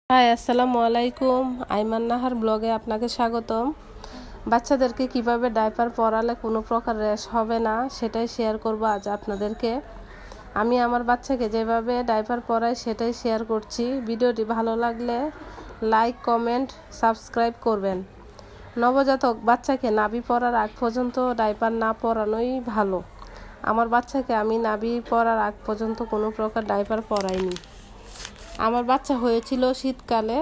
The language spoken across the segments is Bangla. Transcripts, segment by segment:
হাই, আসসালামু আলাইকুম। আইমান নাহার ব্লগে আপনাকে স্বাগতম। বাচ্চাদেরকে কিভাবে ডাইপার পরালে কোনো প্রকার র্যাশ হবে না সেটাই শেয়ার করব আজ আপনাদেরকে। আমি আমার বাচ্চাকে যেভাবে ডাইপার পরাই সেটাই শেয়ার করছি। ভিডিওটি ভালো লাগলে লাইক, কমেন্ট, সাবস্ক্রাইব করবেন। নবজাতক বাচ্চাকে নাভি পরার আগ পর্যন্ত ডাইপার না পরানোই ভালো। আমার বাচ্চাকে আমি নাভি পরার আগ পর্যন্ত কোনো প্রকার ডাইপার পরাইনি। আমার বাচ্চা হয়েছিল শীতকালে,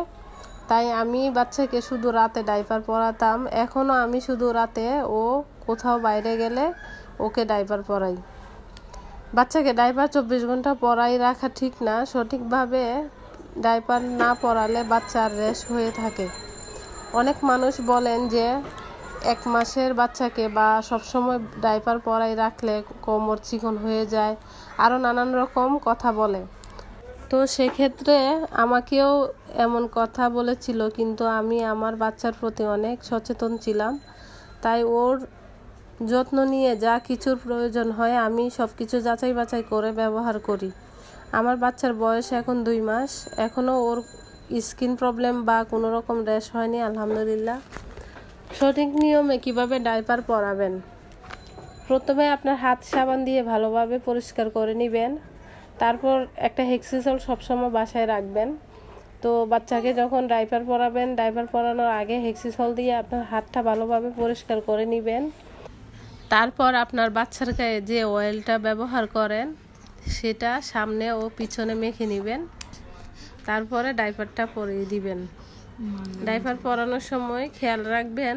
তাই আমি বাচ্চাকে শুধু রাতে ডাইপার পরাতাম। এখনও আমি শুধু রাতে ও কোথাও বাইরে গেলে ওকে ডাইপার পরাই। বাচ্চাকে ডাইপার 24 ঘন্টা পরাই রাখা ঠিক না। সঠিকভাবে ডাইপার না পরালে বাচ্চার র্যাশ হয়ে থাকে। অনেক মানুষ বলেন যে 1 মাসের বাচ্চাকে বা সবসময় ডাইপার পরাই রাখলে কোমর চিকন হয়ে যায়, আরও নানান রকম কথা বলে। তো সেক্ষেত্রে আমাকেও এমন কথা বলেছিল, কিন্তু আমি আমার বাচ্চার প্রতি অনেক সচেতন ছিলাম। তাই ওর যত্ন নিয়ে যা কিছুর প্রয়োজন হয় আমি সব কিছু যাচাই বাছাই করে ব্যবহার করি। আমার বাচ্চার বয়স এখন 2 মাস। এখনও ওর স্কিন প্রবলেম বা কোনো রকম র্যাশ হয়নি, আলহামদুলিল্লাহ। সঠিক নিয়মে কিভাবে ডাইপার পরাবেন? প্রথমে আপনার হাত সাবান দিয়ে ভালোভাবে পরিষ্কার করে নেবেন। তারপর একটা হেক্সিসল সবসময় বাসায় রাখবেন। তো বাচ্চাকে যখন ডাইপার পরাবেন, ডাইপার পরানোর আগে হেক্সিসল দিয়ে আপনার হাতটা ভালোভাবে পরিষ্কার করে নেবেন। তারপর আপনার বাচ্চার গায়ে যে অয়েলটা ব্যবহার করেন সেটা সামনে ও পিছনে মেখে নেবেন। তারপরে ডাইপারটা পরিয়ে দিবেন। ডাইপার পরানোর সময় খেয়াল রাখবেন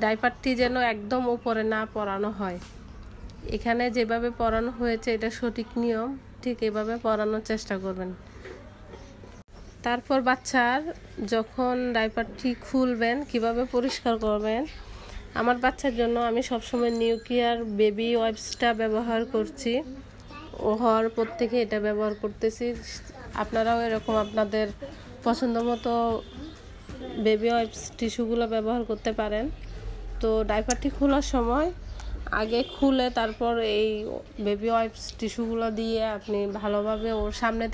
ডাইপারটি যেন একদম উপরে না পরানো হয়। এখানে যেভাবে পরানো হয়েছে এটা সঠিক নিয়ম, ঠিক এভাবে পরানোর চেষ্টা করবেন। তারপর বাচ্চার যখন ডাইপারটি খুলবেন কিভাবে পরিষ্কার করবেন। আমার বাচ্চার জন্য আমি সবসময় নিউকেয়ার বেবি ওয়াইপসটা ব্যবহার করছি। ও হওয়ার পর থেকে এটা ব্যবহার করতেছি। আপনারাও এরকম আপনাদের পছন্দ মতো বেবি ওয়াইপস টিস্যুগুলো ব্যবহার করতে পারেন। তো ডাইপারটি খোলার সময় আগে খুলে তারপর এই বেবি ওয়াইপস টিস্যুগুলো দিয়ে আপনি ভালোভাবে ওর সামনে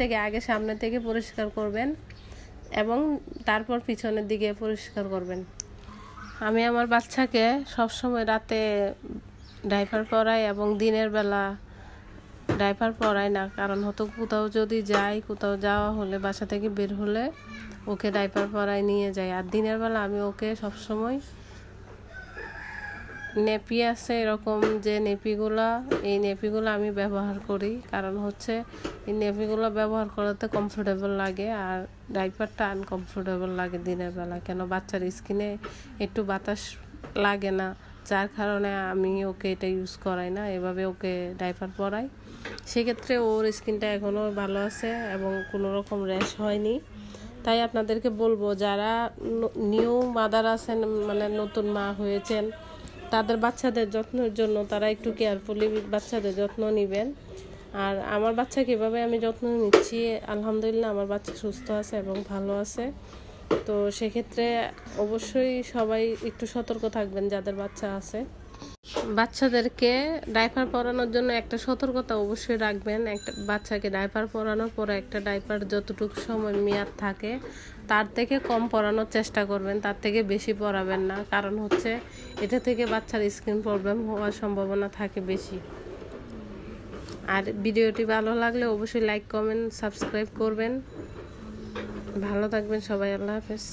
থেকে পরিষ্কার করবেন এবং তারপর পিছনের দিকে পরিষ্কার করবেন। আমি আমার বাচ্চাকে সবসময় রাতে ডাইপার পরাই এবং দিনের বেলা ডাইপার পরাই না, কারণ হয়তো কোথাও যাওয়া হলে বাসা থেকে বের হলে ওকে ডাইপার পরাই নিয়ে যাই। আর দিনের বেলা আমি ওকে সবসময় নেপি আছে এরকম যে এই নেপিগুলো আমি ব্যবহার করি, কারণ হচ্ছে এই নেপিগুলো ব্যবহার করাতে কমফোর্টেবল লাগে আর ডাইপারটা আনকমফোর্টেবল লাগে দিনের বেলা। কেন বাচ্চার স্কিনে একটু বাতাস লাগে না, যার কারণে আমি ওকে এটা ইউজ করাই না, এভাবে ওকে ডাইপার পরাই। সেক্ষেত্রে ওর স্কিনটা এখনও ভালো আছে এবং কোনো রকম র্যাশ হয়নি। তাই আপনাদেরকে বলবো যারা নিউ মাদার আছেন, মানে নতুন মা হয়েছেন, তাদের বাচ্চাদের যত্নের জন্য তারা একটু কেয়ারফুলি বাচ্চাদের যত্ন নেবেন। আর আমার বাচ্চা কীভাবে আমি যত্ন নিচ্ছি, আলহামদুলিল্লাহ আমার বাচ্চা সুস্থ আছে এবং ভালো আছে। তো সেক্ষেত্রে অবশ্যই সবাই একটু সতর্ক থাকবেন যাদের বাচ্চা আছে। বাচ্চাদেরকে ডাইপার পরানোর জন্য একটা সতর্কতা অবশ্যই রাখবেন। একটা বাচ্চাকে ডাইপার পরানোর পরে একটা ডাইপার যতটুকু সময় মেয়াদ থাকে তার থেকে কম পরানোর চেষ্টা করবেন, তার থেকে বেশি পরাবেন না, কারণ হচ্ছে এটা থেকে বাচ্চার স্কিন প্রবলেম হওয়ার সম্ভাবনা থাকে বেশি। আর ভিডিওটি ভালো লাগলে অবশ্যই লাইক, কমেন্ট, সাবস্ক্রাইব করবেন। ভালো থাকবেন সবাই, আল্লাহ হাফেজ।